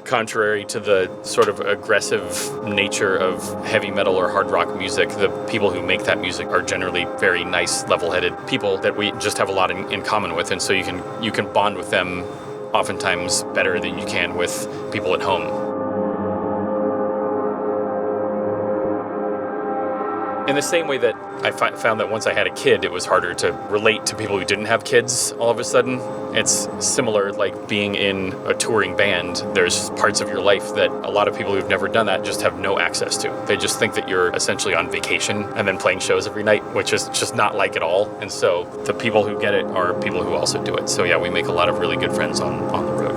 contrary to the sort of aggressive nature of heavy metal or hard rock music, the people who make that music are generally very nice, level-headed people that we just have a lot in common with, and so you can bond with them oftentimes better than you can with people at home. In the same way that I found that once I had a kid, it was harder to relate to people who didn't have kids all of a sudden. It's similar, like being in a touring band. There's parts of your life that a lot of people who've never done that just have no access to. They just think that you're essentially on vacation and then playing shows every night, which is just not like at all. And so the people who get it are people who also do it. So yeah, we make a lot of really good friends on the road.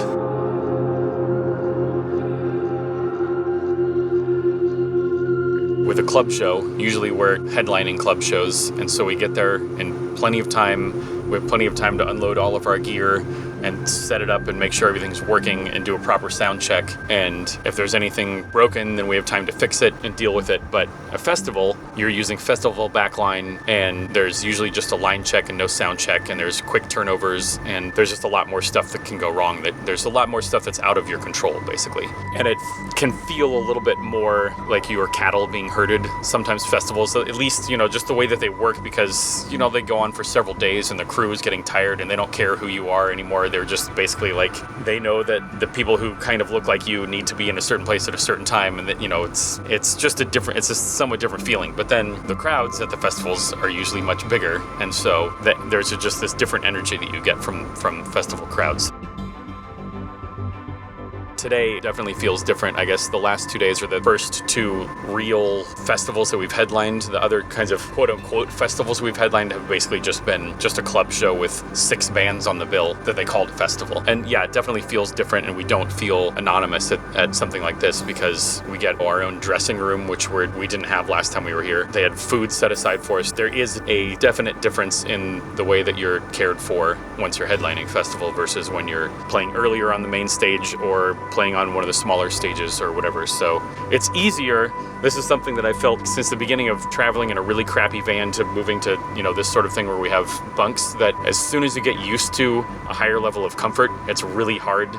With a club show, usually we're headlining club shows, and so we get there in plenty of time. We have plenty of time to unload all of our gear and set it up and make sure everything's working and do a proper sound check. And if there's anything broken, then we have time to fix it and deal with it. But a festival, you're using festival backline, and there's usually just a line check and no sound check, and there's quick turnovers, and there's just a lot more stuff that can go wrong. There's a lot more stuff that's out of your control, basically. And it can feel a little bit more like you are cattle being herded. Sometimes festivals, at least, just the way that they work, because, they go on for several days and the crew is getting tired and they don't care who you are anymore. They're just basically like, they know that the people who kind of look like you need to be in a certain place at a certain time, and that, it's just it's a somewhat different feeling. But then the crowds at the festivals are usually much bigger, and so there's just this different energy that you get from festival crowds. Today definitely feels different. I guess the last 2 days are the first two real festivals that we've headlined. The other kinds of quote-unquote festivals we've headlined have basically just been just a club show with 6 bands on the bill that they called a festival. And yeah, it definitely feels different, and we don't feel anonymous at something like this, because we get our own dressing room, which we didn't have last time we were here. They had food set aside for us. There is a definite difference in the way that you're cared for once you're headlining festival versus when you're playing earlier on the main stage or playing on one of the smaller stages or whatever. So it's easier. This is something that I felt since the beginning of traveling in a really crappy van to moving to, this sort of thing where we have bunks, that as soon as you get used to a higher level of comfort, it's really hard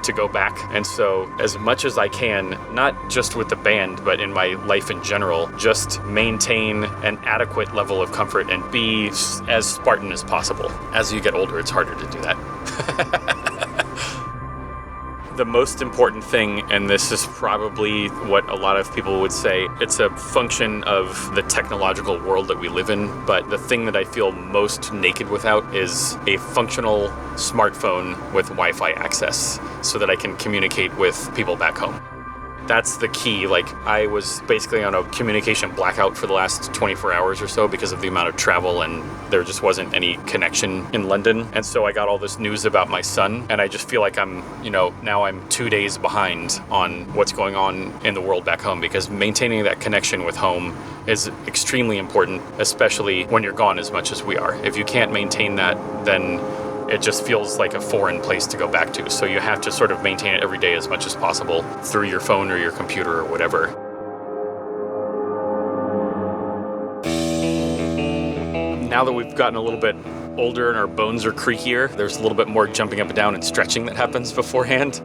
to go back. And so as much as I can, not just with the band, but in my life in general, just maintain an adequate level of comfort and be as Spartan as possible. As you get older, it's harder to do that. The most important thing, and this is probably what a lot of people would say, it's a function of the technological world that we live in, but the thing that I feel most naked without is a functional smartphone with Wi-Fi access so that I can communicate with people back home. That's the key. Like, I was basically on a communication blackout for the last 24 hours or so because of the amount of travel, and there just wasn't any connection in London. And so I got all this news about my son, and I just feel like now I'm 2 days behind on what's going on in the world back home, because maintaining that connection with home is extremely important, especially when you're gone as much as we are. If you can't maintain that, then it just feels like a foreign place to go back to. So you have to sort of maintain it every day as much as possible through your phone or your computer or whatever. Now that we've gotten a little bit older and our bones are creakier, there's a little bit more jumping up and down and stretching that happens beforehand.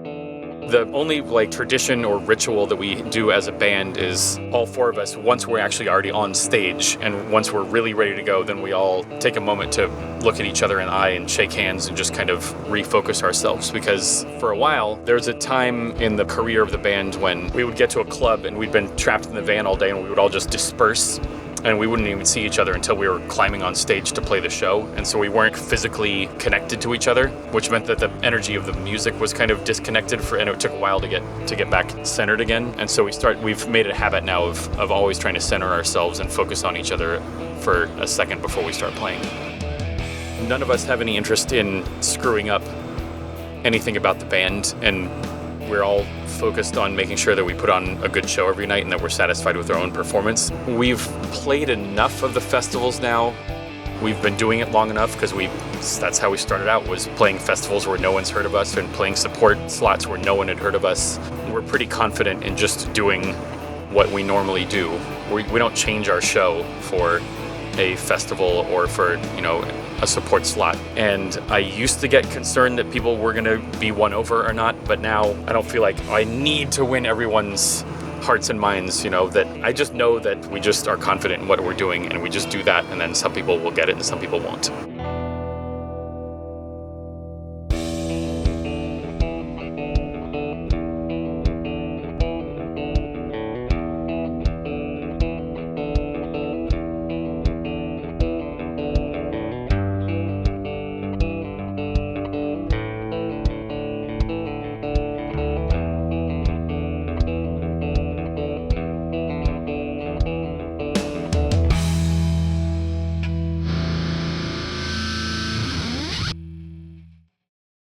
The only tradition or ritual that we do as a band is all 4 of us, once we're actually already on stage and once we're really ready to go, then we all take a moment to look at each other in the eye and shake hands and just kind of refocus ourselves. Because for a while, there was a time in the career of the band when we would get to a club and we'd been trapped in the van all day and we would all just disperse. And we wouldn't even see each other until we were climbing on stage to play the show. And so we weren't physically connected to each other, which meant that the energy of the music was kind of disconnected and it took a while to get back centered again. And so we've made it a habit now of always trying to center ourselves and focus on each other for a second before we start playing. None of us have any interest in screwing up anything about the band, and we're all focused on making sure that we put on a good show every night and that we're satisfied with our own performance. We've played enough of the festivals now. We've been doing it long enough because that's how we started out, was playing festivals where no one's heard of us and playing support slots where no one had heard of us. We're pretty confident in just doing what we normally do. We don't change our show for a festival or for, a support slot. And I used to get concerned that people were going to be won over or not, but now I don't feel like I need to win everyone's hearts and minds, that I just know that we just are confident in what we're doing and we just do that, and then some people will get it and some people won't.